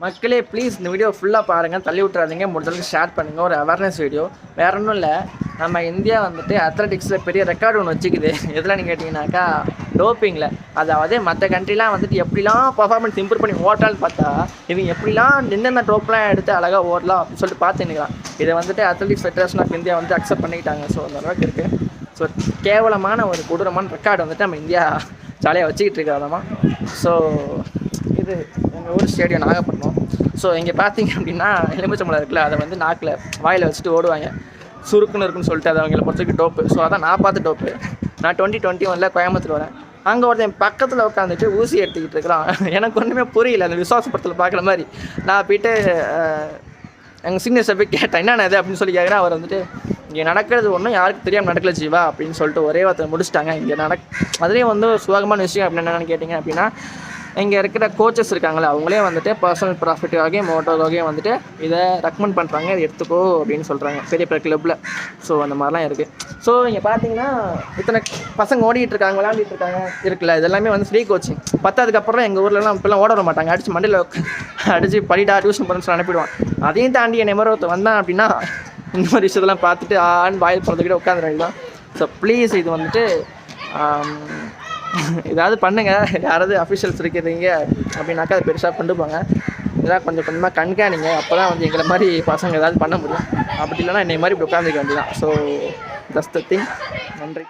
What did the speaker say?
மக்களே ப்ளீஸ் இந்த வீடியோ ஃபுல்லாக பாருங்கள், தள்ளி விட்றாதீங்க, முடிஞ்சளவுக்கு ஷேர் பண்ணுங்கள். ஒரு அவேர்னஸ் வீடியோ, வேறு ஒன்றும் இல்லை. நம்ம இந்தியா வந்துட்டு அத்லெட்டிக்ஸில் பெரிய ரெக்கார்டு ஒன்று வச்சுக்குது. எதுலன்னு கேட்டிங்கனாக்கா டோப்பிங்கில். அதாவது மற்ற கண்ட்ரிலாம் வந்துட்டு எப்படிலாம் பர்ஃபார்மன்ஸ் இம்ப்ரூவ் பண்ணி ஓட்டான்னு பார்த்தா இவங்க எப்படிலாம் நின்று டோப்லாம் எடுத்து அழகாக ஓடலாம் அப்படின்னு சொல்லிட்டு பார்த்துன்னுக்கலாம். இதை வந்துட்டு அத்லெட்டிக்ஸ் ஃபெடரேஷன் ஆஃப் இந்தியா வந்து அக்செப்ட் பண்ணிக்கிட்டாங்க. ஸோ அந்த அளவுக்கு இருக்குது. ஸோ கேவலமான ஒரு கொடூரமான ரெக்கார்டு வந்துட்டு நம்ம இந்தியா ஜாலியாக வச்சுக்கிட்டு இருக்கிறாதாம்மா. ஸோ இது எங்கள் ஊர் ஸ்டேடியம் நாகப்பட்டினம். ஸோ இங்கே பார்த்தீங்க அப்படின்னா எலுமிச்சம்பழம் இருக்குல்ல, அதை வந்து நாக்கில் வாயில் வச்சுட்டு ஓடுவாங்க. சுருக்குன்னு இருக்குன்னு சொல்லிட்டு அதை அவங்கள பொறுத்தவரைக்கும் டோப்பு. ஸோ அதான் நான் பார்த்து டோப்பு. நான் 2021 கோயம்புத்தூர் வரேன். அங்கே ஒருத்தன் பக்கத்தில் உட்காந்துட்டு ஊசி எடுத்துக்கிட்டு இருக்கிறான். எனக்கு ஒன்றுமே புரியல. அந்த விசுவாச படத்தில் பார்க்குற மாதிரி நான் போய்ட்டு எங்கள் சீனியர்ஸை போய் கேட்டேன், என்னென்ன இது அப்படின்னு சொல்லி கேட்குறேன். அவர் வந்துட்டு இங்கே நடக்கிறது ஒன்றும் யாருக்கு தெரியாமல் நடக்கல ஜீவா அப்படின்னு சொல்லிட்டு ஒரே வார்த்தை முடிச்சிட்டாங்க. இங்கே அதுலேயும் வந்து சுலகமான விஷயம் அப்படின்னு என்னென்னு கேட்டிங்க அப்படின்னா, இங்கே இருக்கிற கோச்சஸ் இருக்காங்களே அவங்களே வந்துட்டு பர்சனல் ப்ராஃபிட்டுக்காகவும் மோட்டோக்காகவும் வந்துட்டு இதை ரெக்கமெண்ட் பண்ணுறாங்க, இதை எடுத்துக்கோ அப்படின்னு சொல்கிறாங்க பெரிய பெரிய கிளப்பில். ஸோ அந்த மாதிரிலாம் இருக்குது. ஸோ இங்கே பார்த்தீங்கன்னா இத்தனை பசங்க ஓடிட்டு இருக்காங்க, விளையாண்டிட்டு இருக்காங்க இருக்குல்ல, இதெல்லாமே வந்து ஃப்ரீ கோச்சிங். பத்தாவதுக்கப்புறம் எங்கள் ஊர்லலாம் இப்போலாம் ஓட வர மாட்டாங்க, அடித்து மண்டியில் அடித்து படிடா டியூஷன் பண்ணு சொல்லி அனுப்பிடுவான். அதையும் தாண்டி என்னை மாதிரி ஒருத்தர் வந்தான் அப்படின்னா இந்த மாதிரி விஷயத்தெல்லாம் பார்த்துட்டு ஆன்னு வாயில் போகிறதுக்கிட்ட உட்காந்துருவாங்க தான். ஸோ ப்ளீஸ் இது வந்துட்டு ஏதாவது பண்ணுங்கள். யாராவது அஃபிஷியல்ஸ் இருக்கிறீங்க அப்படின்னாக்கா அது பெருசாக கொண்டு போங்க. இதெல்லாம் கொஞ்சம் கொஞ்சமாக கண்காணிங்க. அப்போ தான் வந்து எங்களை மாதிரி பசங்க ஏதாவது பண்ண முடியும். அப்படி இல்லைனா என்னை மாதிரி இப்படி உட்காந்துக்க வேண்டியதான். So that's the thing. நன்றி.